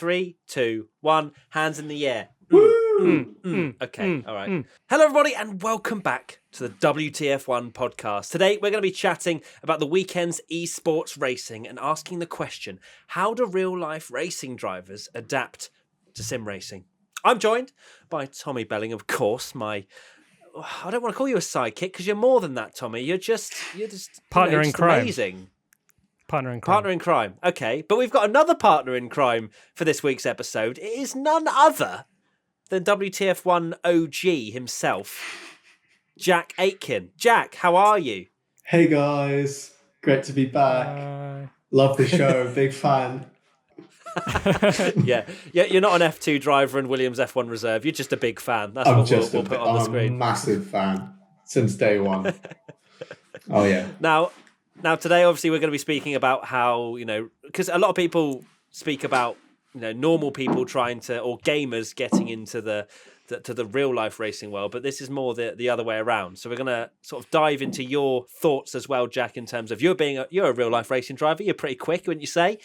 3, 2, 1. Hands in the air. Okay, all right. Hello, everybody, and welcome back to the WTF1 podcast. Today, we're going to be chatting about the weekend's esports racing and asking the question, how do real-life racing drivers adapt to sim racing? I'm joined by Tommy Belling, of course, I don't want to call you a sidekick because you're more than that, Tommy. You're just partner in crime. Amazing. Partner in crime. Partner in crime. Okay, but we've got another partner in crime for this week's episode. It is none other than WTF1 OG himself, Jack Aitken. Jack, how are you? Hey guys, great to be back. Love the show, big fan. Yeah, you're not an F2 driver and Williams F1 reserve. You're just a big fan. That's what we'll put on the screen. I'm a massive fan since day one. Oh yeah. Now today, obviously, we're going to be speaking about how, because a lot of people speak about, normal people trying to, or gamers getting into the real life racing world, but this is more the other way around. So we're going to sort of dive into your thoughts as well, Jack, in terms of you're a real life racing driver. You're pretty quick, wouldn't you say?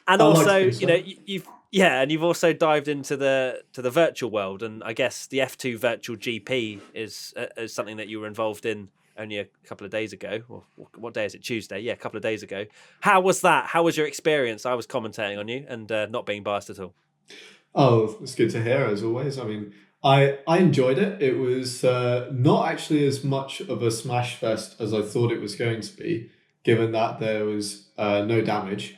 And also, you've also dived into the virtual world, and I guess the F2 virtual GP is something that you were involved in only a couple of days ago. Or what day is it? Tuesday. Yeah, a couple of days ago. How was that? How was your experience? I was commentating on you and not being biased at all. Oh, it's good to hear, as always. I mean, I enjoyed it. It was not actually as much of a smash fest as I thought it was going to be, given that there was no damage.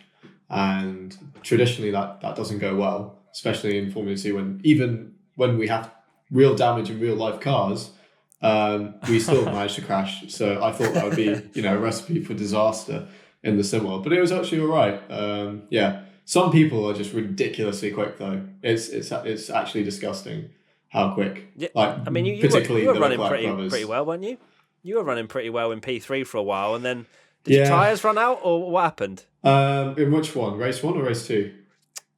And traditionally that doesn't go well, especially in Formula 2, when we have real damage in real life cars, we still managed to crash. So I thought that would be, a recipe for disaster in the sim world. But it was actually all right. Yeah. Some people are just ridiculously quick, though. It's actually disgusting how quick. Yeah, I mean, you were running pretty well, weren't you? You were running pretty well in P3 for a while, and then did your tyres run out, or what happened? In which one? Race 1 or race 2?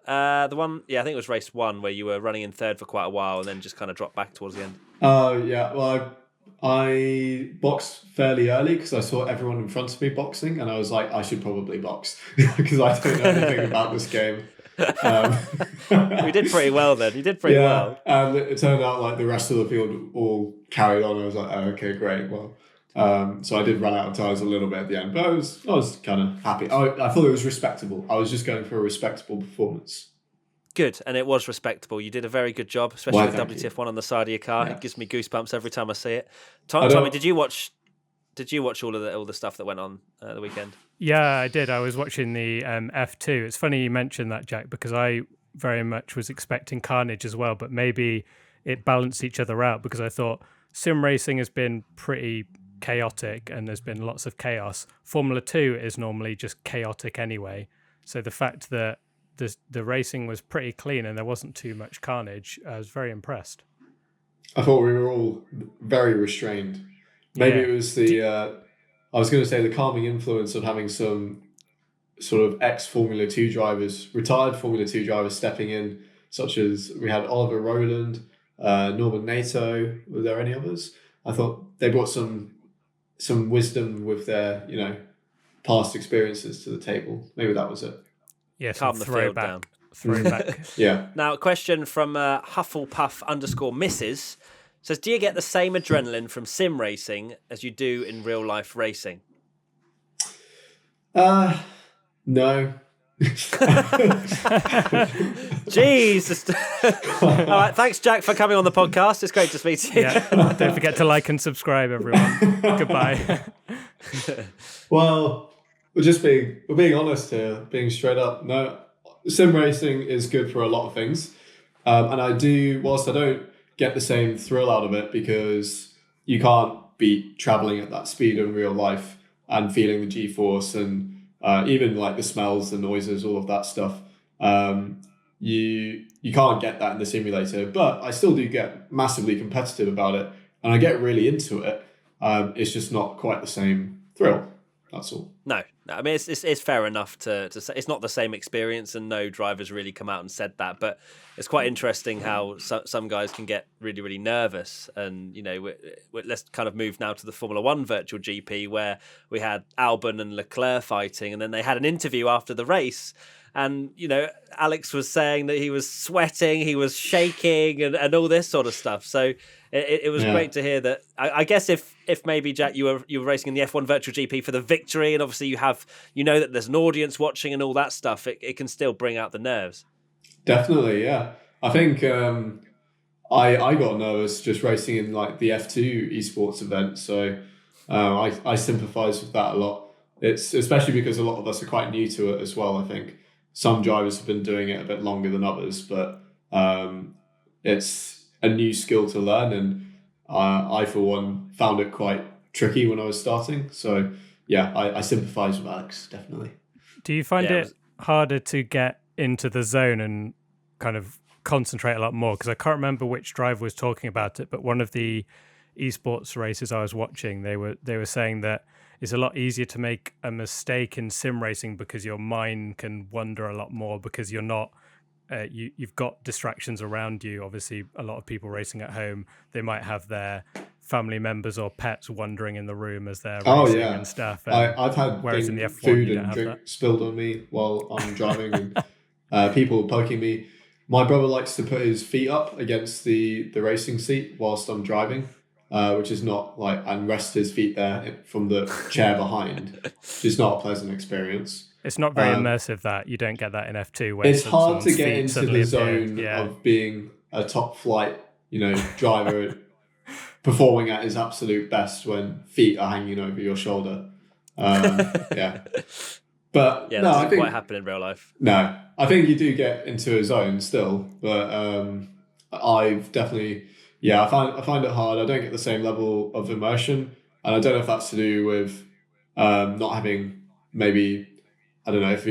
The one, I think it was race 1 where you were running in third for quite a while, and then just kind of dropped back towards the end. Oh, yeah. Well, I boxed fairly early because I saw everyone in front of me boxing, and I was like, I should probably box because I don't know anything about this game. We did pretty well then. You did pretty well. And it turned out like the rest of the field all carried on. I was like, oh, okay, great. Well, so I did run out of tyres a little bit at the end, but I was kind of happy. I thought it was respectable. I was just going for a respectable performance. Good, and it was respectable. You did a very good job, especially with WTF1 on the side of your car. Yeah. It gives me goosebumps every time I see it. Tommy, did you watch all the stuff that went on the weekend? Yeah, I did. I was watching the F2. It's funny you mentioned that, Jack, because I very much was expecting carnage as well, but maybe it balanced each other out because I thought sim racing has been pretty chaotic and there's been lots of chaos. Formula 2 is normally just chaotic anyway. So the fact that the racing was pretty clean and there wasn't too much carnage, I was very impressed. I thought we were all very restrained. Maybe it was I was going to say the calming influence of having some sort of ex-Formula 2 drivers, retired Formula 2 drivers stepping in, such as we had Oliver Rowland, Norman Nato. Were there any others? I thought they brought some wisdom with their, past experiences to the table. Maybe that was it. Yes, calm the field down. Throwback. Yeah. Now, a question from Hufflepuff_Mrs. says, do you get the same adrenaline from sim racing as you do in real life racing? No. Jesus. All right, thanks, Jack, for coming on the podcast. It's great to speak to you. Yeah. Don't forget to like and subscribe, everyone. Goodbye. Well, we're being honest here, being straight up. No, sim racing is good for a lot of things, and whilst I don't get the same thrill out of it because you can't beat traveling at that speed in real life and feeling the G-force and even like the smells, the noises, all of that stuff. You can't get that in the simulator, but I still do get massively competitive about it and I get really into it. It's just not quite the same thrill. That's all. No, I mean, it's fair enough to say it's not the same experience, and no drivers really come out and said that. But it's quite interesting how some guys can get really, really nervous. And, let's kind of move now to the Formula 1 virtual GP, where we had Albon and Leclerc fighting, and then they had an interview after the race. And Alex was saying that he was sweating, he was shaking, and all this sort of stuff. So it was great to hear that. I guess if maybe, Jack, you were racing in the F1 Virtual GP for the victory, and obviously you know that there's an audience watching and all that stuff, it can still bring out the nerves. Definitely, yeah. I think I got nervous just racing in like the F2 esports event, so I sympathise with that a lot. It's especially because a lot of us are quite new to it as well. I think some drivers have been doing it a bit longer than others, but it's a new skill to learn, and I for one found it quite tricky when I was starting. So yeah, I sympathise with Alex, definitely. Do you find it harder to get into the zone and kind of concentrate a lot more? Because I can't remember which driver was talking about it, but one of the esports races I was watching, they were saying that it's a lot easier to make a mistake in sim racing because your mind can wander a lot more, because you're not you've got distractions around you. Obviously, a lot of people racing at home, they might have their family members or pets wandering in the room as they're racing and stuff. I've had whereas in the F1, food and drink spilled on me while I'm driving, and people poking me. My brother likes to put his feet up against the racing seat whilst I'm driving, which is not like, and rest his feet there from the chair behind, which is not a pleasant experience. It's not very immersive. That you don't get that in F2. Where it's hard to get into the zone of being a top flight, driver performing at his absolute best when feet are hanging over your shoulder. But that doesn't quite happen in real life. No, I think you do get into a zone still, but I've definitely, I find it hard. I don't get the same level of immersion, and I don't know if that's to do with not having, maybe, I don't know, if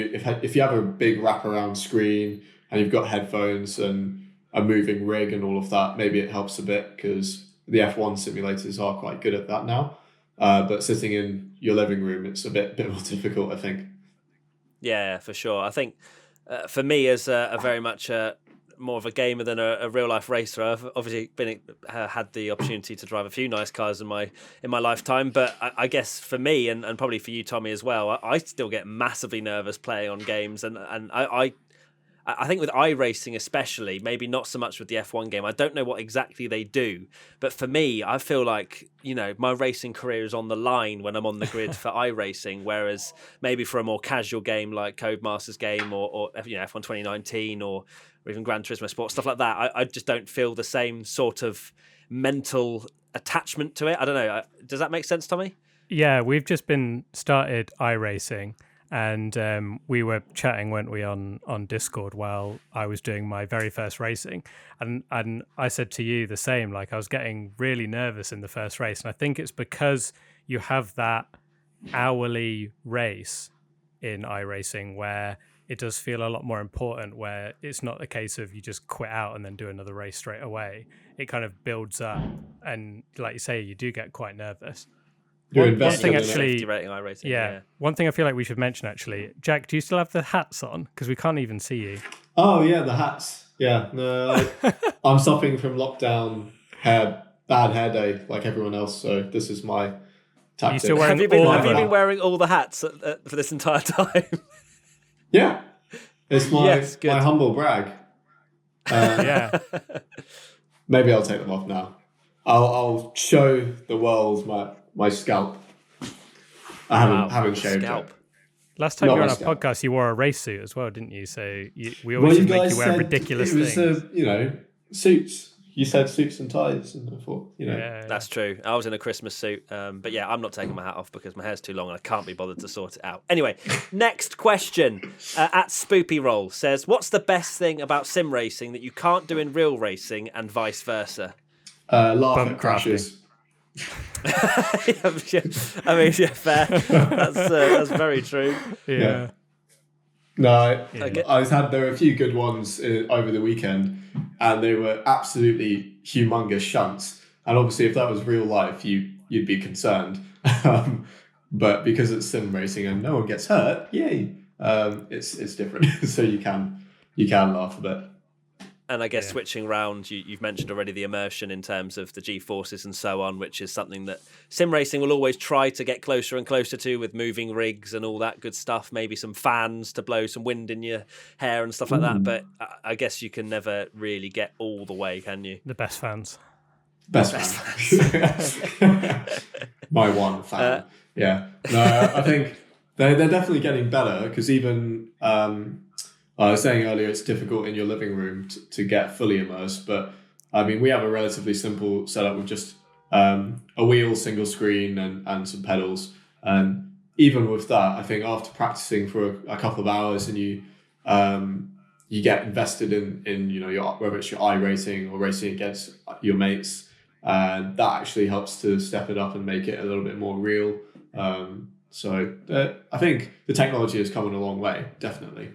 you have a big wraparound screen and you've got headphones and a moving rig and all of that, maybe it helps a bit, because the F1 simulators are quite good at that now. But sitting in your living room, it's a bit more difficult, I think. Yeah, for sure. I think for me, as a very much more of a gamer than a real life racer, I've obviously had the opportunity to drive a few nice cars in my lifetime. But I guess for me, and probably for you, Tommy, as well, I still get massively nervous playing on games, and I think with iRacing especially, maybe not so much with the F1 game. I don't know what exactly they do, but for me, I feel like, my racing career is on the line when I'm on the grid for iRacing, whereas maybe for a more casual game like Codemasters game or F1 2019 or even Gran Turismo Sport, stuff like that, I just don't feel the same sort of mental attachment to it. I don't know. Does that make sense, Tommy? Yeah, we've just been started iRacing. And we were chatting, weren't we, on Discord while I was doing my very first racing. And I said to you the same, like I was getting really nervous in the first race. And I think it's because you have that hourly race in iRacing where it does feel a lot more important, where it's not a case of you just quit out and then do another race straight away. It kind of builds up. And like you say, you do get quite nervous. One thing actually, one thing I feel like we should mention actually, Jack, do you still have the hats on? Because we can't even see you. Oh yeah, the hats. Yeah, no, I'm suffering from lockdown bad hair day like everyone else. So this is my tactic. You still wearing have you been wearing all the hats for this entire time? Yeah, it's my humble brag. Yeah. Maybe I'll take them off now. I'll show the world my scalp. I haven't shaved it. Last time you were on our podcast, you wore a race suit as well, didn't you? So we always make you wear ridiculous things. It was suits. You said suits and ties, and I thought, Yeah. That's true. I was in a Christmas suit, but yeah, I'm not taking my hat off because my hair's too long and I can't be bothered to sort it out. Anyway, next question. At Spoopy Roll says, what's the best thing about sim racing that you can't do in real racing and vice versa? Laugh at crashes. I mean, yeah, fair. That's very true. Yeah. No, there were a few good ones over the weekend, and they were absolutely humongous shunts. And obviously, if that was real life, you'd be concerned. But because it's sim racing and no one gets hurt, yay! It's different, so you can laugh a bit. And I guess switching around, you've mentioned already the immersion in terms of the G-forces and so on, which is something that sim racing will always try to get closer and closer to, with moving rigs and all that good stuff, maybe some fans to blow some wind in your hair and stuff like that. But I guess you can never really get all the way, can you? The best fans. Best fan. My one fan. Yeah. No, I think they're definitely getting better, because even... I was saying earlier, it's difficult in your living room to get fully immersed, but I mean, we have a relatively simple setup with just a wheel, single screen, and some pedals. And even with that, I think after practicing for a couple of hours, and you get invested in whether it's your iRacing or racing against your mates, and that actually helps to step it up and make it a little bit more real. So I think the technology has come a long way, definitely.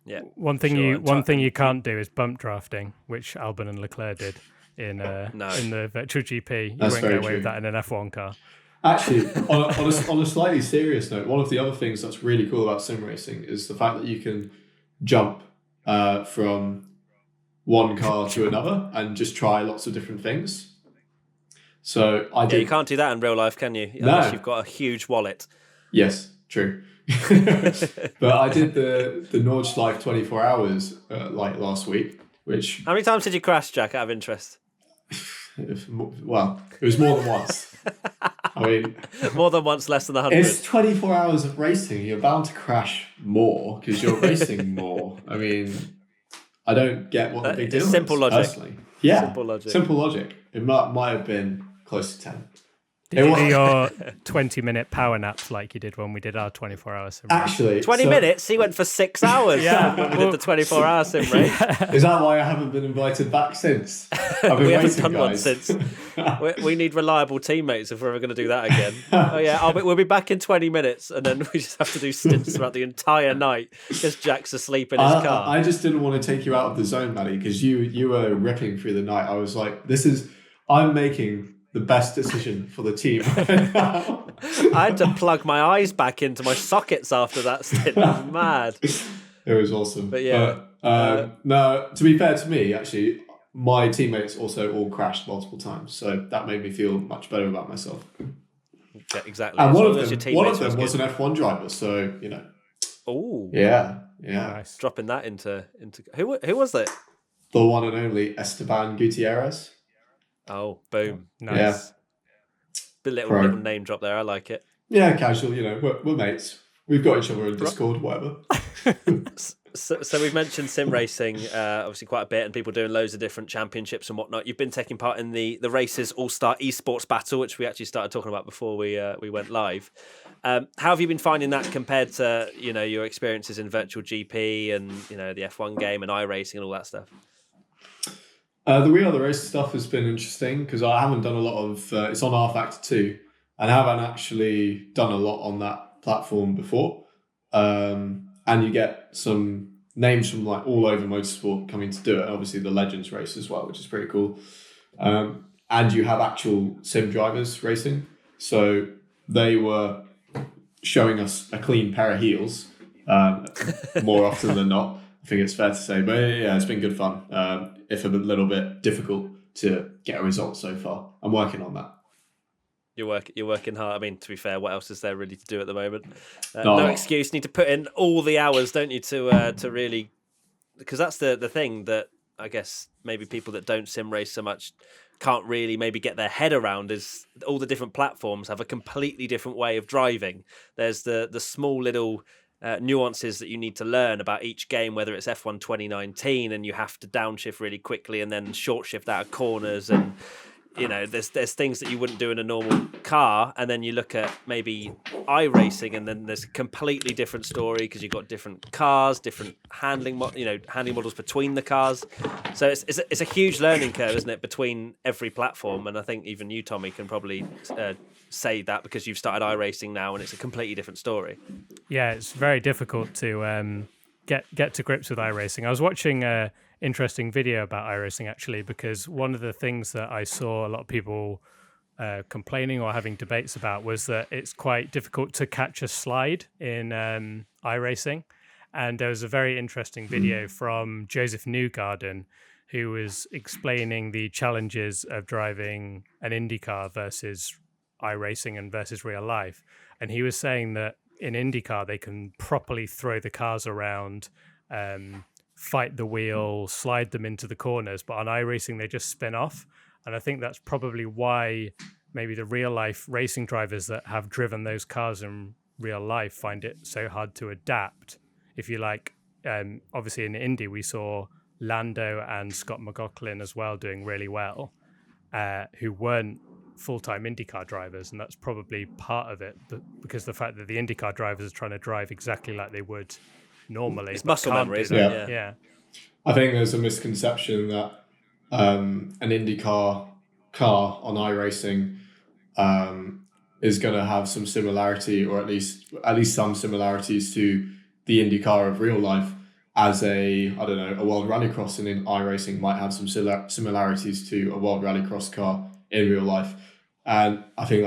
Yeah. One thing you can't do is bump drafting, which Albon and Leclerc did in the virtual GP. You won't get away with that in an F1 car. Actually, on a slightly serious note, one of the other things that's really cool about sim racing is the fact that you can jump from one car to another and just try lots of different things. So you can't do that in real life, can you? No. Unless you've got a huge wallet. Yes, true. But I did the Nordschleife 24 hours last week, which... How many times did you crash, Jack, out of interest? Well, it was more than once. I mean... More than once, less than 100. It's 24 hours of racing. You're bound to crash more because you're racing more. I mean, I don't get what the big deal is. Simple logic. Personally. Yeah, simple logic. It might have been close to 10. Did you do your 20-minute power naps like you did when we did our 24-hour sim race? Actually, 20 minutes? He went for 6 hours when we did the 24-hour sim race. Is that why I haven't been invited back since? I've been we haven't waiting, done one guys. since. We need reliable teammates if we're ever going to do that again. Oh yeah, we'll be back in 20 minutes, and then we just have to do stints throughout the entire night because Jack's asleep in his car. I just didn't want to take you out of the zone, Maddie, because you were ripping through the night. I was like, I'm making the best decision for the team right now. I had to plug my eyes back into my sockets after that stint. It was mad. It was awesome. But yeah. No, to be fair to me, actually, my teammates also all crashed multiple times. So that made me feel much better about myself. Yeah, exactly. And one of them was an F1 driver. So, Oh. Yeah. Nice. Dropping that into who was it? The one and only Esteban Gutierrez. Oh, boom. Nice. Yeah. The little name drop there. I like it. Yeah, casual, we're mates. We've got each other in Discord, whatever. So we've mentioned sim racing obviously quite a bit, and people doing loads of different championships and whatnot. You've been taking part in the Races All-Star Esports Battle, which we actually started talking about before we went live. How have you been finding that compared to your experiences in virtual GP and the F1 game and iRacing and all that stuff? The Real the Race stuff has been interesting because I haven't done a lot of... it's on R Factor 2, and I haven't actually done a lot on that platform before. And you get some names from all over motorsport coming to do it. Obviously, the Legends race as well, which is pretty cool. And you have actual sim drivers racing. So they were showing us a clean pair of heels more often than not. I think it's fair to say. But yeah, it's been good fun. If a little bit difficult to get a result so far. I'm working on that. You're working hard. I mean, to be fair, what else is there really to do at the moment? No excuse. Need to put in all the hours, don't you, to really... Because that's the thing that I guess maybe people that don't sim race so much can't really maybe get their head around, is all the different platforms have a completely different way of driving. There's the small little... nuances that you need to learn about each game, whether it's F1 2019 and you have to downshift really quickly and then short shift out of corners, and there's things that you wouldn't do in a normal car, and then you look at maybe iRacing and then there's a completely different story because you've got different cars, different handling models between the cars. So it's a huge learning curve, isn't it, between every platform? And I think even you, Tommy, can probably say that because you've started iRacing now and it's a completely different story. Yeah, it's very difficult to get to grips with iRacing. I was watching an interesting video about iRacing actually, because one of the things that I saw a lot of people complaining or having debates about was that it's quite difficult to catch a slide in iRacing. And there was a very interesting video from Joseph Newgarden, who was explaining the challenges of driving an IndyCar versus iRacing and versus real life. And he was saying that in IndyCar, they can properly throw the cars around, fight the wheel, slide them into the corners. But on iRacing, they just spin off. And I think that's probably why maybe the real life racing drivers that have driven those cars in real life find it so hard to adapt. If you like, obviously in Indy, we saw Lando and Scott McLaughlin as well doing really well, who weren't full-time IndyCar drivers, and that's probably part of it, because the fact that the IndyCar drivers are trying to drive exactly like they would normally. It's muscle memory, isn't it? Yeah. I think there's a misconception that an IndyCar car on iRacing is going to have some similarity, or at least some similarities to the IndyCar of real life, as a World Rallycross in iRacing might have some similarities to a World Rallycross car in real life. And I think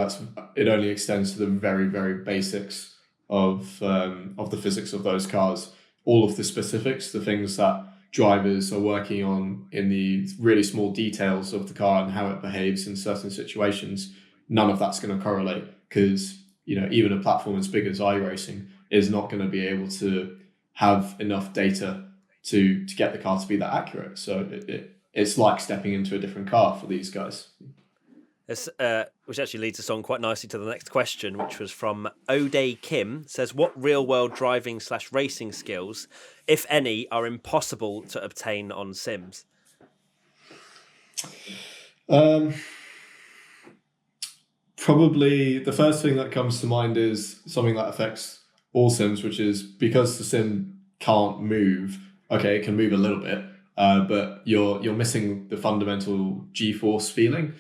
it only extends to the very, very basics of the physics of those cars. All of the specifics, the things that drivers are working on in the really small details of the car and how it behaves in certain situations, none of that's going to correlate, because even a platform as big as iRacing is not going to be able to have enough data to get the car to be that accurate. So it's like stepping into a different car for these guys. This, which actually leads us on quite nicely to the next question, which was from O'Day Kim. Says, what real-world driving/racing skills, if any, are impossible to obtain on Sims? Probably the first thing that comes to mind is something that affects all Sims, which is because the Sim can't move. Okay, it can move a little bit, but you're missing the fundamental G-force feeling.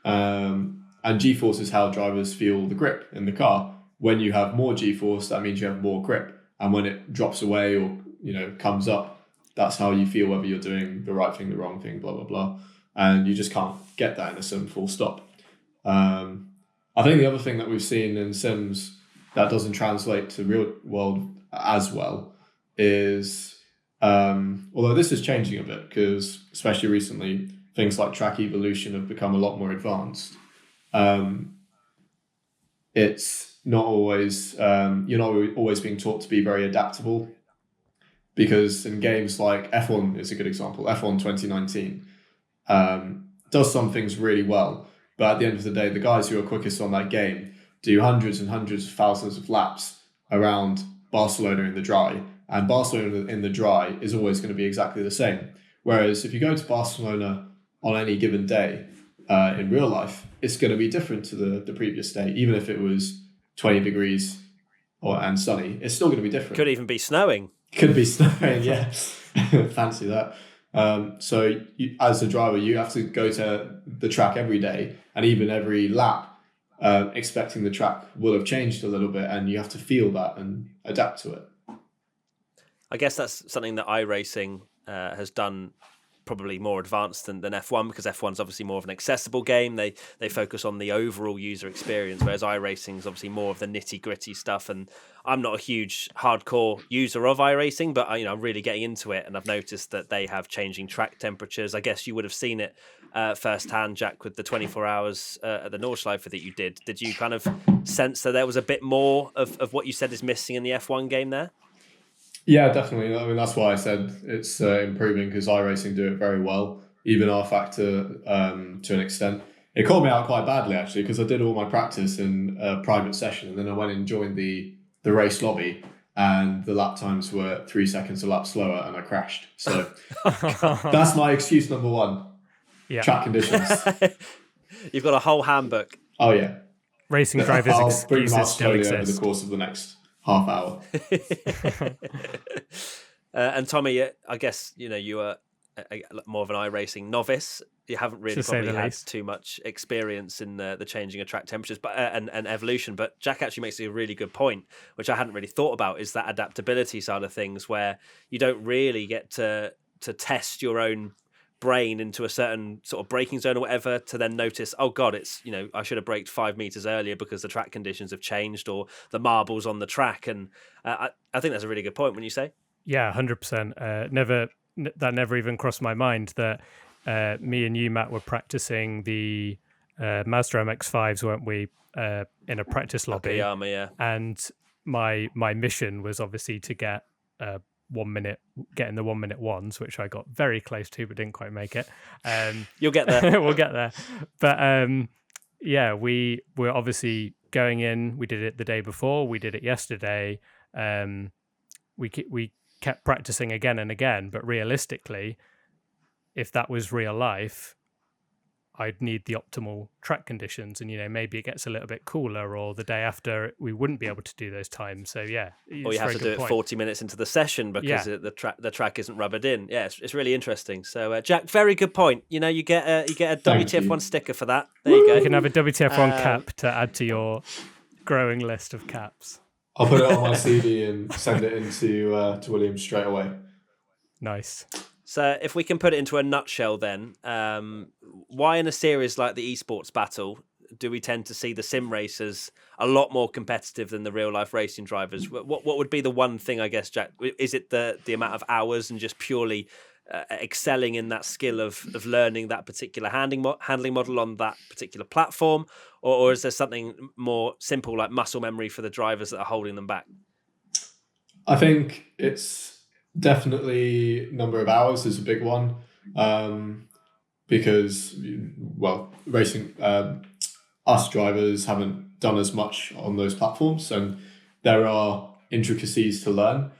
And G-force is how drivers feel the grip in the car. When you have more G-force, that means you have more grip. And when it drops away or comes up, that's how you feel whether you're doing the right thing, the wrong thing, blah, blah, blah. And you just can't get that in a Sim full stop. I think the other thing that we've seen in Sims that doesn't translate to real world as well is, although this is changing a bit, because especially recently, things like track evolution have become a lot more advanced. It's not always, you're not always being taught to be very adaptable, because in games like F1 is a good example. F1 2019 does some things really well, but at the end of the day, the guys who are quickest on that game do hundreds and hundreds of thousands of laps around Barcelona in the dry, and Barcelona in the dry is always going to be exactly the same. Whereas if you go to Barcelona on any given day in real life, it's going to be different to the previous day. Even if it was 20 degrees and sunny, it's still going to be different. Could even be snowing. Could be snowing, yeah. Fancy that. So as a driver, you have to go to the track every day, and even every lap, expecting the track will have changed a little bit, and you have to feel that and adapt to it. I guess that's something that iRacing has done probably more advanced than F1, because F1's obviously more of an accessible game. They focus on the overall user experience, whereas iRacing is obviously more of the nitty-gritty stuff. And I'm not a huge hardcore user of iRacing, but I'm really getting into it, and I've noticed that they have changing track temperatures. I guess you would have seen it firsthand, Jack, with the 24 hours at the Nordschleife that you did. Did you kind of sense that there was a bit more of what you said is missing in the F1 game there? Yeah, definitely. I mean, that's why I said it's improving, because iRacing do it very well, even R Factor to an extent. It caught me out quite badly, actually, because I did all my practice in a private session, and then I went and joined the race lobby, and the lap times were 3 seconds a lap slower, and I crashed. So that's my excuse number one. Yeah. Track conditions. You've got a whole handbook. Oh, yeah. Racing drivers' I'll bring excuses that still slowly exist. over the course of the next half hour. And Tommy, I guess you are more of an iRacing novice. You haven't really probably had too much experience in the changing of track temperatures, but and evolution. But Jack actually makes a really good point, which I hadn't really thought about, is that adaptability side of things, where you don't really get to test your own brain into a certain sort of braking zone or whatever to then notice, oh God, it's, I should have braked 5 meters earlier because the track conditions have changed or the marbles on the track. And I think that's a really good point when you say. Yeah, 100%. That never even crossed my mind that me and you, Matt, were practicing the Mazda MX-5s, weren't we, in a practice lobby? Akiyama, yeah. And my mission was obviously to get 1 minute, getting the 1 minute ones, which I got very close to, but didn't quite make it. You'll get there. We'll get there. But yeah, we were obviously going in. We did it the day before. We did it yesterday. We kept practicing again and again. But realistically, if that was real life, I'd need the optimal track conditions, and maybe it gets a little bit cooler, or the day after we wouldn't be able to do those times. So yeah, or you have to do it 40 minutes into the session because the track isn't rubbered in. Yeah, it's really interesting. So Jack, very good point. You get a WTF1 sticker for that. There you go. You can have a WTF1 cap to add to your growing list of caps. I'll put it on my CD and send it into to William straight away. Nice. So if we can put it into a nutshell then, why in a series like the Esports battle do we tend to see the sim racers a lot more competitive than the real life racing drivers? What would be the one thing, I guess, Jack? Is it the amount of hours and just purely excelling in that skill of learning that particular handling model on that particular platform? Or is there something more simple like muscle memory for the drivers that are holding them back? I think it's definitely number of hours is a big one, because racing us drivers haven't done as much on those platforms, and there are intricacies to learn.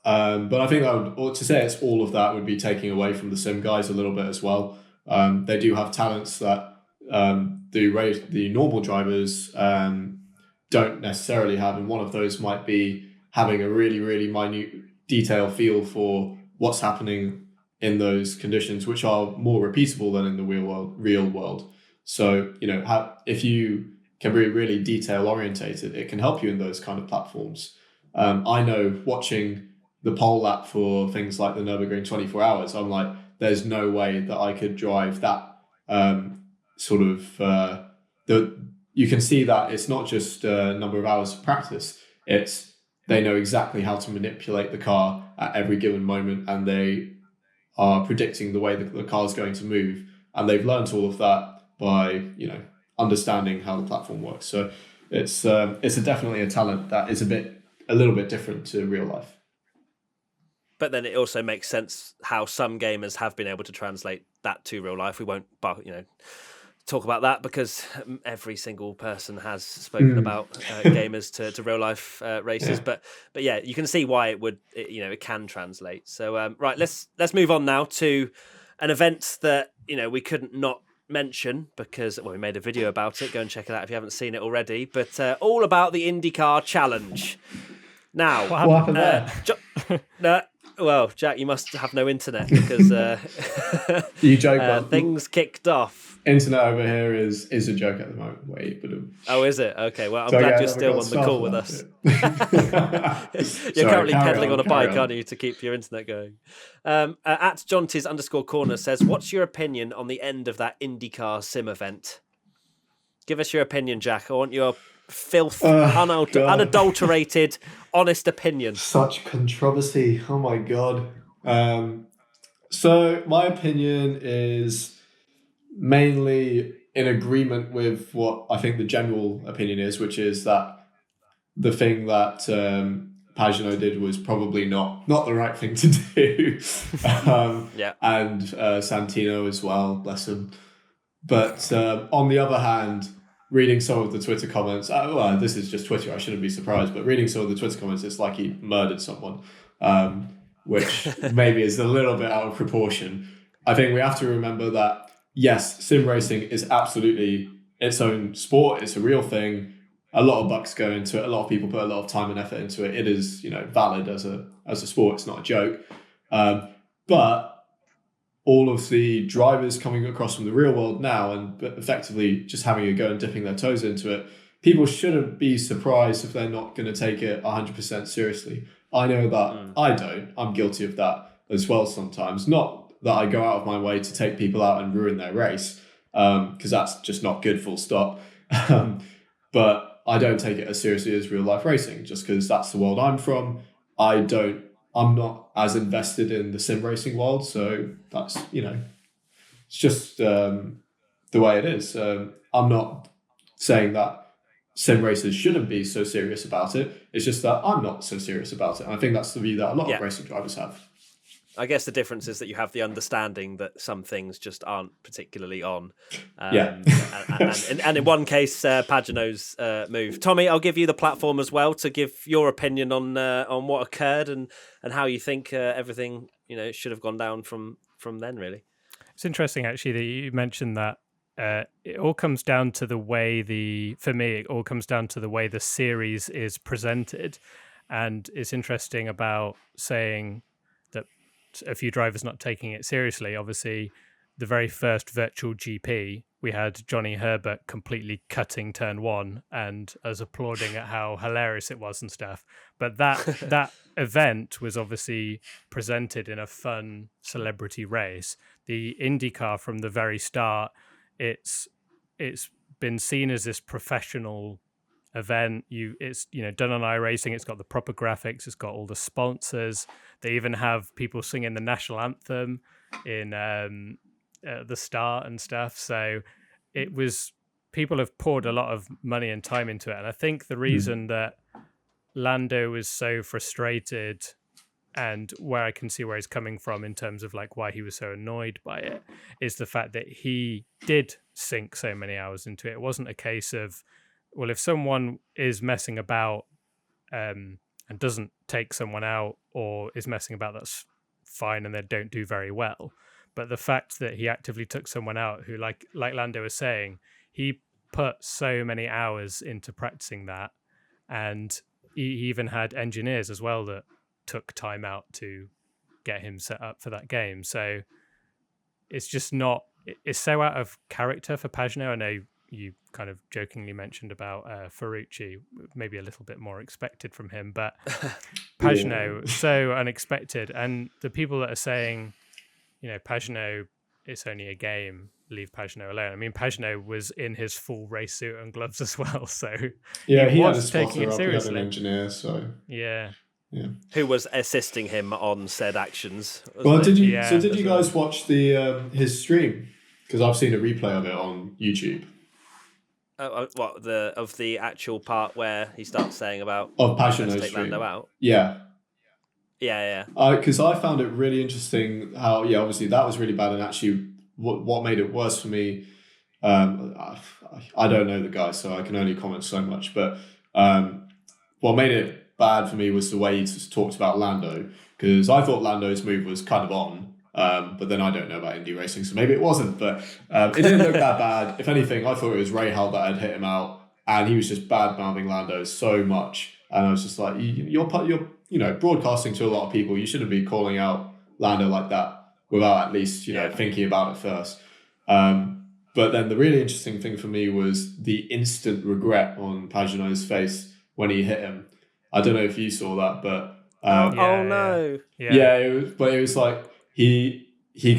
But I think to say it's all of that would be taking away from the sim guys a little bit as well. They do have talents that the normal drivers don't necessarily have, and one of those might be having a really, really minute detail feel for what's happening in those conditions, which are more repeatable than in the real world. So, if you can be really detail orientated, it can help you in those kind of platforms. I know watching the pole lap for things like the Nürburgring 24 hours, I'm like, there's no way that I could drive that you can see that it's not just a number of hours of practice, they know exactly how to manipulate the car at every given moment, and they are predicting the way the car is going to move. And they've learned all of that by, understanding how the platform works. So it's definitely a talent that is a little bit different to real life. But then it also makes sense how some gamers have been able to translate that to real life. We won't, talk about that because every single person has spoken about gamers to real life races. Yeah. But yeah, you can see why it can translate. So right, let's move on now to an event that we couldn't not mention because we made a video about it. Go and check it out if you haven't seen it already. But all about the IndyCar Challenge. Now, what happened there? Well, Jack, you must have no internet because you joke. Things kicked off. Internet over here is a joke at the moment. Wait, but oh, is it? Okay, well, I'm glad you're still on the call with us. You're currently pedaling on a bike, aren't you, to keep your internet going? At Jonties_corner says, "What's your opinion on the end of that IndyCar sim event?" Give us your opinion, Jack. I want your unadulterated, honest opinion. Such controversy. Oh my god. So my opinion is mainly in agreement with what I think the general opinion is, which is that the thing that Pagenaud did was probably not the right thing to do. Yeah. And Santino as well, bless him. But on the other hand, reading some of the Twitter comments, this is just Twitter, I shouldn't be surprised, but reading some of the Twitter comments, it's like he murdered someone, which maybe is a little bit out of proportion. I think we have to remember that, yes, sim racing is absolutely its own sport. It's a real thing. A lot of bucks go into it. A lot of people put a lot of time and effort into it. It is, valid as a sport. It's not a joke. But all of the drivers coming across from the real world now and effectively just having a go and dipping their toes into it, people shouldn't be surprised if they're not going to take it 100% seriously. I know that I don't. I'm guilty of that as well sometimes. Not that I go out of my way to take people out and ruin their race, because that's just not good, full stop. But I don't take it as seriously as real life racing, just because that's the world I'm from. I'm not as invested in the sim racing world, so that's, it's just the way it is. I'm not saying that sim racers shouldn't be so serious about it. It's just that I'm not so serious about it. And I think that's the view that a lot of racing drivers have. I guess the difference is that you have the understanding that some things just aren't particularly on. And in one case, Pagano's move. Tommy, I'll give you the platform as well to give your opinion on what occurred and how you think everything should have gone down from then. Really, it's interesting actually that you mentioned that. It all comes down to the way it all comes down to the way the series is presented, and it's interesting about saying that a few drivers not taking it seriously. Obviously, the very first virtual GP, we had Johnny Herbert completely cutting turn one and us applauding at how hilarious it was and stuff. But that event was obviously presented in a fun celebrity race. The IndyCar from the very start, it's been seen as this professional event. It's done on iRacing. It's got the proper graphics. It's got all the sponsors. They even have people singing the national anthem in the start and stuff. So people have poured a lot of money and time into it. And I think the reason that Lando was so frustrated, and where I can see where he's coming from in terms of like why he was so annoyed by it, is the fact that he did sink so many hours into it. It wasn't a case of, well, if someone is messing about and doesn't take someone out or is messing about, that's fine and they don't do very well. But the fact that he actively took someone out who, like Lando was saying, he put so many hours into practicing that, and he even had engineers as well that took time out to get him set up for that game. So it's just not, it's so out of character for Pagano. I know you kind of jokingly mentioned about Ferrucci, maybe a little bit more expected from him, but Pagano, so unexpected. And the people that are saying, Pagano, it's only a game, leave Pagano alone. I mean, Pagano was in his full race suit and gloves as well, so he was had a taking it seriously. He had an engineer, so yeah. Who was assisting him on said actions. Well, did you guys watch the his stream? Because I've seen a replay of it on YouTube. What, of the actual part where he starts saying about Pagano's take stream? Lando out? Yeah. Because I found it really interesting how, obviously that was really bad, and actually what made it worse for me, I don't know the guy, so I can only comment so much, but what made it bad for me was the way he just talked about Lando, because I thought Lando's move was kind of on, but then I don't know about Indy racing, so maybe it wasn't, but it didn't look that bad. If anything, I thought it was Rahal that had hit him out, and he was just bad-mouthing Lando so much, and I was just like, you're broadcasting to a lot of people, you shouldn't be calling out Lando like that without at least, thinking about it first. But then the really interesting thing for me was the instant regret on Pagano's face when he hit him. I don't know if you saw that, but no. It was like he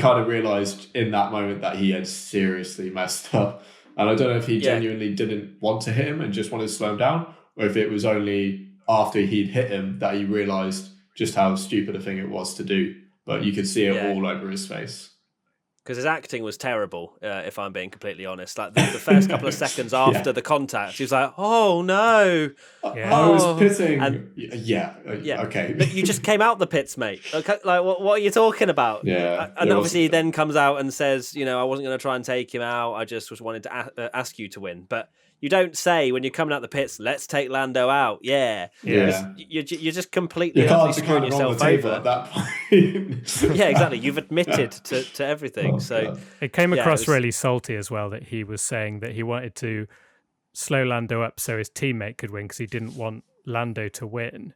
kind of realized in that moment that he had seriously messed up, and I don't know if he genuinely didn't want to hit him and just wanted to slow him down, or if it was only after he'd hit him that he realized just how stupid a thing it was to do. But you could see it all over his face. Because his acting was terrible, if I'm being completely honest. Like the first couple of seconds after the contact, he was like, "Oh no!" I was pitting. Okay. But you just came out the pits, mate. Like, what are you talking about? Yeah. And obviously, he then comes out and says, I wasn't going to try and take him out. I just wanted to ask you to win. But you don't say when you're coming out the pits, "Let's take Lando out." Yeah. You're just completely screwing yourself over at that point. Yeah, exactly. You've admitted to everything. It came across really salty as well that he was saying that he wanted to slow Lando up so his teammate could win because he didn't want Lando to win,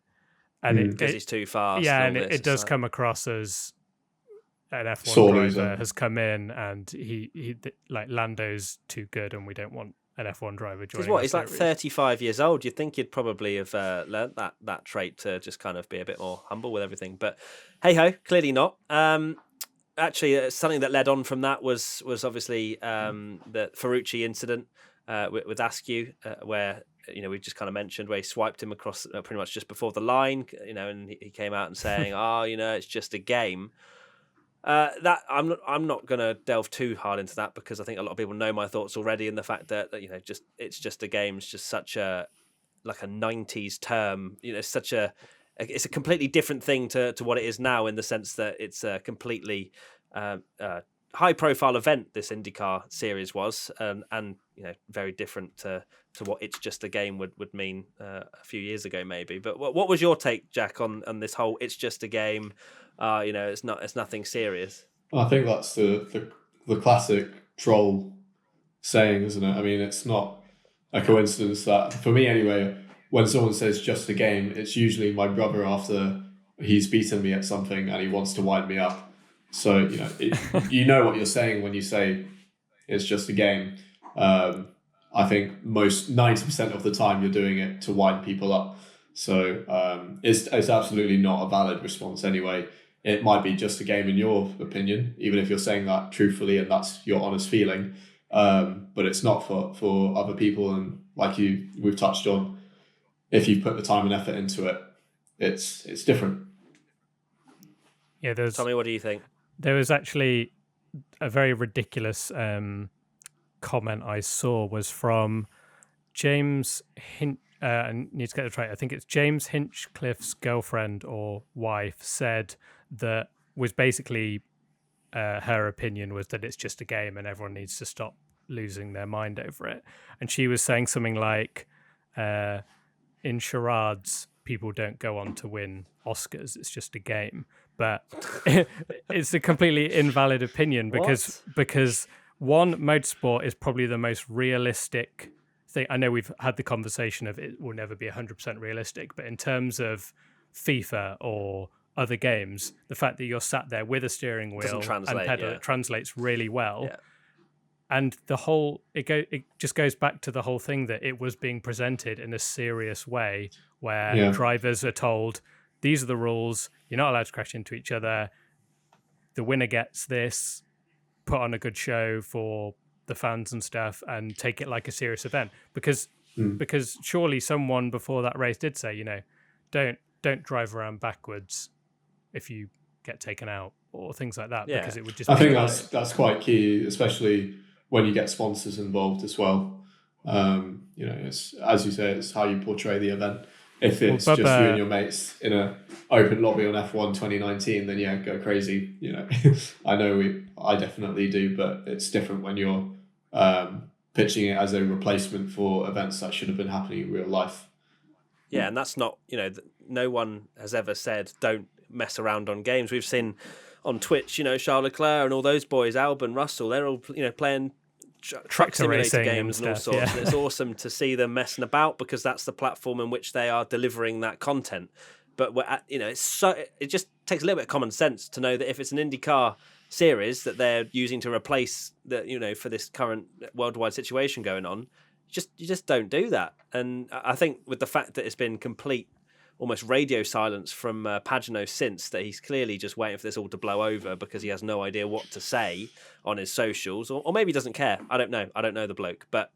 and because he's too fast. Yeah, and it does come across as an F1 driver has come in and he like Lando's too good and we don't want an F1 driver joining. Because he's like 35 years old. You'd think he'd probably have learnt that trait to just kind of be a bit more humble with everything. But hey ho, clearly not. actually, something that led on from that was obviously the Ferrucci incident with Askew, where we just kind of mentioned where he swiped him across pretty much just before the line, and he came out and saying, it's just a game. That I'm not going to delve too hard into that, because I think a lot of people know my thoughts already, in the fact that it's just a game. It's just such a 90s term. It's a completely different thing to what it is now, in the sense that it's a completely high profile event. This IndyCar series was, and very different to what it's just a game would mean a few years ago maybe. But what was your take, Jack, on this whole it's just a game? It's nothing serious. I think that's the classic troll saying, isn't it? I mean, it's not a coincidence that, for me anyway, when someone says just a game, it's usually my brother after he's beaten me at something and he wants to wind me up. So, you know what you're saying when you say it's just a game. I think most 90% of the time you're doing it to wind people up. So it's absolutely not a valid response anyway. It might be just a game in your opinion, even if you're saying that truthfully and that's your honest feeling. But it's not for other people. And like we've touched on, if you put the time and effort into it, it's different. Yeah, Tommy, what do you think? There was actually a very ridiculous comment I saw was from James I need to get it right. I think it's James Hinchcliffe's girlfriend or wife said that was basically her opinion was that it's just a game and everyone needs to stop losing their mind over it. And she was saying something like, in charades, people don't go on to win Oscars. It's just a game. But it's a completely invalid opinion because one, motorsport is probably the most realistic thing. I know we've had the conversation of it will never be 100% realistic, but in terms of FIFA or other games, the fact that you're sat there with a steering wheel and pedal, it translates really well. Yeah. And the whole it just goes back to the whole thing that it was being presented in a serious way, where drivers are told these are the rules. You're not allowed to crash into each other. The winner gets this. Put on a good show for the fans and stuff, and take it like a serious event. Because surely someone before that race did say, don't drive around backwards if you get taken out or things like that. Yeah. Because it would just. I think that's quite key, especially when you get sponsors involved as well. It's, as you say, it's how you portray the event. If it's just you and your mates in a open lobby on F1 2019, then go crazy. I definitely do, but it's different when you're pitching it as a replacement for events that should have been happening in real life. Yeah, and that's not, no one has ever said don't mess around on games. We've seen on Twitch, Charles Leclerc and all those boys, Albon, Russell, they're all, playing truck simulator games and all sorts. Yeah. And it's awesome to see them messing about, because that's the platform in which they are delivering that content. But it just takes a little bit of common sense to know that if it's an IndyCar series that they're using to replace for this current worldwide situation going on, you just don't do that. And I think with the fact that it's been complete almost radio silence from Pagano since, that he's clearly just waiting for this all to blow over because he has no idea what to say on his socials, or maybe he doesn't care. I don't know the bloke, but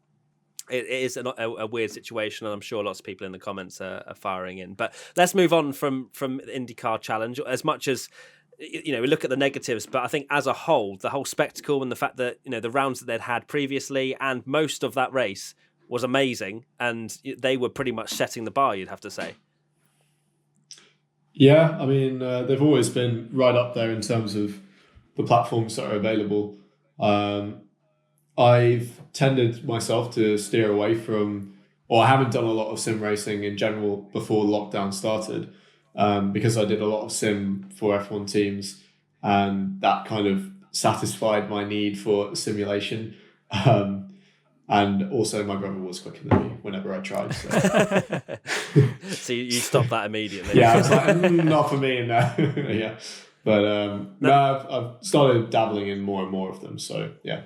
it is a weird situation, and I'm sure lots of people in the comments are firing in. But let's move on from IndyCar Challenge. As much as we look at the negatives, but I think as a whole, the whole spectacle and the fact that the rounds that they'd had previously and most of that race was amazing, and they were pretty much setting the bar, you'd have to say. Yeah, I mean, they've always been right up there in terms of the platforms that are available. I've tended myself to steer away from, or I haven't done a lot of sim racing in general before lockdown started, because I did a lot of sim for F1 teams, and that kind of satisfied my need for simulation. And also my brother was quicker than me whenever I tried. So, so you stopped that immediately. Yeah, I was like, not for me. No. Yeah. But I've started dabbling in more and more of them. So, yeah.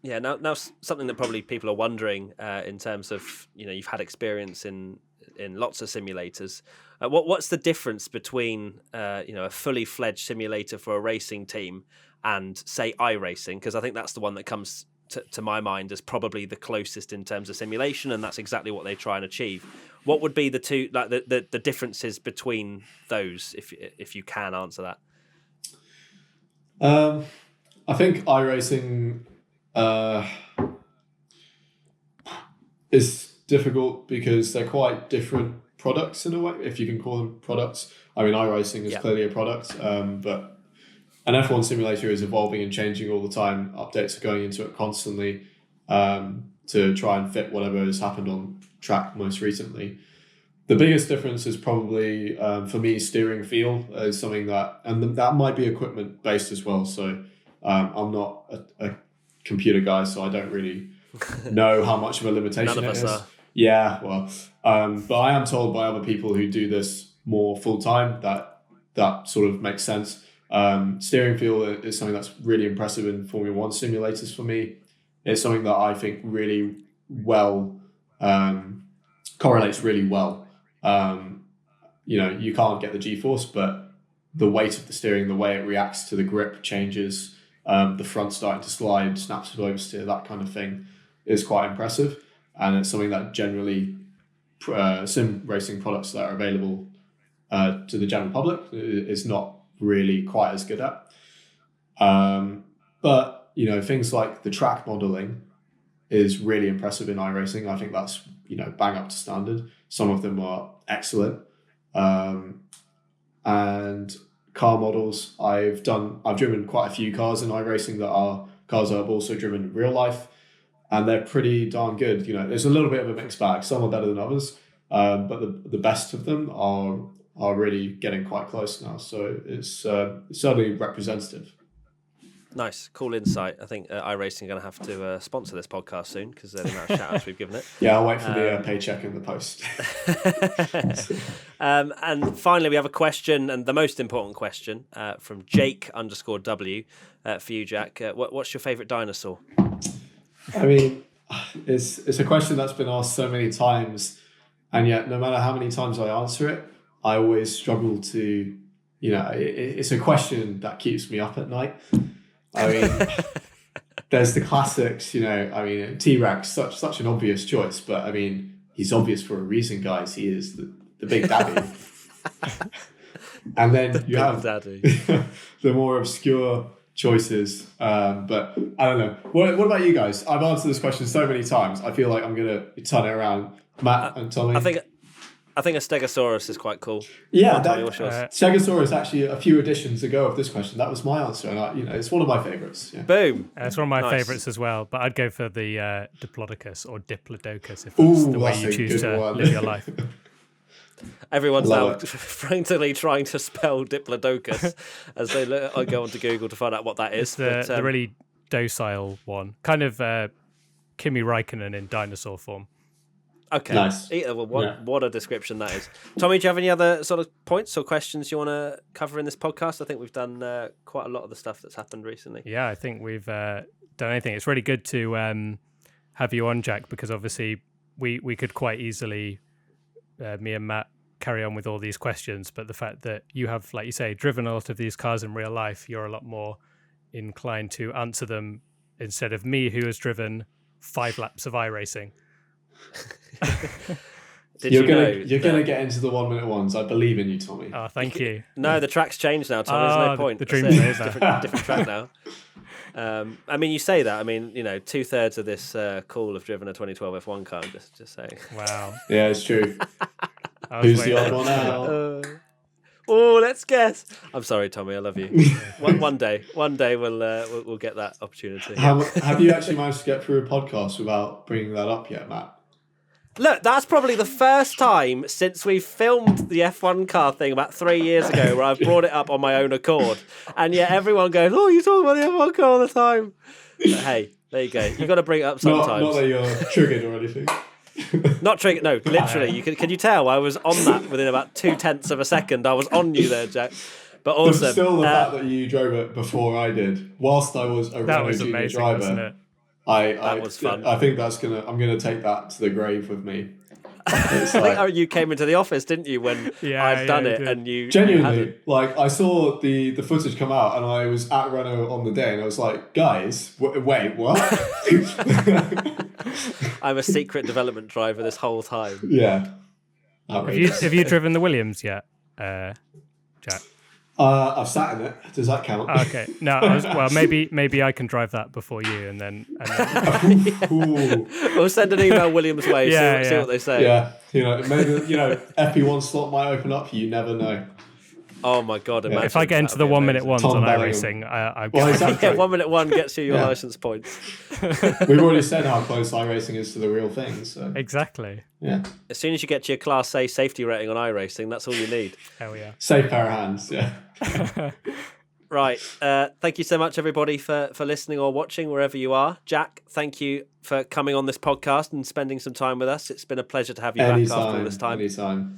Yeah, now something that probably people are wondering in terms of, you've had experience in in lots of simulators. What's the difference between a fully fledged simulator for a racing team and say iRacing? Because I think that's the one that comes to my mind as probably the closest in terms of simulation, and that's exactly what they try and achieve. What would be the two, like the differences between those, if you can answer that? I think iRacing is difficult because they're quite different products in a way, if you can call them products. I mean, iRacing is clearly a product, but an F1 simulator is evolving and changing all the time. Updates are going into it constantly to try and fit whatever has happened on track most recently. The biggest difference is probably, for me, steering feel is something that might be equipment based as well. So I'm not a computer guy, so I don't really know how much of a limitation None of it us is. are. Yeah, well, but I am told by other people who do this more full time that sort of makes sense. Steering feel is something that's really impressive in Formula One simulators for me. It's something that I think really correlates really well. You can't get the G-force, but the weight of the steering, the way it reacts to the grip changes, the front starting to slide, snaps to oversteer, that kind of thing is quite impressive. And it's something that generally sim racing products that are available to the general public is not really quite as good at. But things like the track modeling is really impressive in iRacing. I think that's bang up to standard. Some of them are excellent. And car models, I've driven quite a few cars in iRacing that are cars that I've also driven in real life, and they're pretty darn good. There's a little bit of a mixed bag. Some are better than others, but the best of them are really getting quite close now. So it's certainly representative. Nice, cool insight. I think iRacing are going to have to sponsor this podcast soon because of the amount of shout-outs we've given it. Yeah, I'll wait for the paycheck in the post. And finally, we have a question, and the most important question from Jake_W for you, Jack. What's your favourite dinosaur? I mean, it's a question that's been asked so many times, and yet no matter how many times I answer it, I always struggle to, it's a question that keeps me up at night. I mean, there's the classics, T-Rex, such an obvious choice, but I mean, he's obvious for a reason, guys. He is the big daddy. And then you have the more obscure choices. But I don't know. What about you guys? I've answered this question so many times. I feel like I'm going to turn it around. Matt and Tommy. I think a Stegosaurus is quite cool. Yeah, Stegosaurus actually a few editions ago of this question. That was my answer, and it's one of my favourites. Yeah. Boom! It's one of my favourites as well. But I'd go for the Diplodocus or Diplodocus if that's the way you choose to live your life. Everyone's now frantically trying to spell Diplodocus as they go onto Google to find out what that is. It's the really docile one, kind of Kimi Räikkönen in dinosaur form. Okay. Nice. What a description that is. Tommy, do you have any other sort of points or questions you want to cover in this podcast? I think we've done quite a lot of the stuff that's happened recently. Yeah, I think we've done anything. It's really good to have you on, Jack, because obviously we could quite easily, me and Matt, carry on with all these questions. But the fact that you have, like you say, driven a lot of these cars in real life, you're a lot more inclined to answer them instead of me, who has driven 5 laps of iRacing. You're gonna get into the 1 minute ones. I believe in you, Tommy. Oh, thank you. No, the track's changed now, Tommy. There's no point. The dream's over. different track now. I mean, you say that. I mean, 2/3 of this call have driven a 2012 F1 car. I'm just saying. Wow. Yeah, it's true. Who's the odd one out? Let's guess. I'm sorry, Tommy. I love you. One day we'll get that opportunity. Have you actually managed to get through a podcast without bringing that up yet, Matt? Look, that's probably the first time since we filmed the F1 car thing about 3 years ago where I've brought it up on my own accord. And yet everyone goes, oh, you talk about the F1 car all the time. But hey, there you go. You've got to bring it up sometimes. Not that you're triggered or anything. Not triggered. No, literally. Can you tell? I was on that within about 0.2 of a second. I was on you there, Jack. But awesome. Still the fact that you drove it before I did, whilst I was a Renault Junior driver. That was fun. I think I'm gonna take that to the grave with me. It's I think like, you came into the office, didn't you, when I'd done it, did. and you genuinely, hadn't. like I saw the footage come out, and I was at Renault on the day, and I was like, guys, wait, what? I'm a secret development driver this whole time. Yeah. Have you driven the Williams yet, Jack? I've sat in it. Does that count? Okay. No, maybe I can drive that before you, and then Ooh. We'll send an email Williams' way. See what they say. Yeah, maybe FP1 slot might open up. You never know. Oh my god! Imagine if I get into the 1 minute ones Tom on Bellingham. iRacing, I Exactly. Yeah, 1 minute one gets you your license points. We've already said how close iRacing is to the real thing. So exactly. yeah, As soon as you get to your Class A safety rating on iRacing, that's all you need. Hell yeah. safe pair of hands. Yeah. Right. Thank you so much, everybody, for listening or watching wherever you are. Jack, thank you for coming on this podcast and spending some time with us. It's been a pleasure to have you back after all this time. Anytime.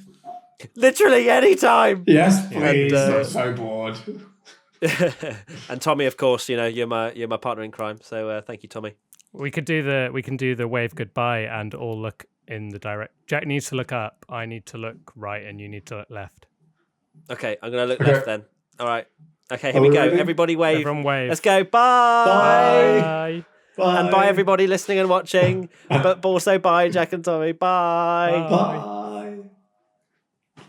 Literally anytime. Yes, please. And, I'm so bored. And Tommy, of course, you're my partner in crime. So thank you, Tommy. We can do the wave goodbye and all look in the direct. Jack needs to look up. I need to look right, and you need to look left. Okay, I'm gonna look left then. All right. Okay, here we we go. ready? Everybody wave. Everyone wave. Let's go. Bye. Bye. And bye everybody listening and watching. But also bye Jack and Tommy. Bye. Bye.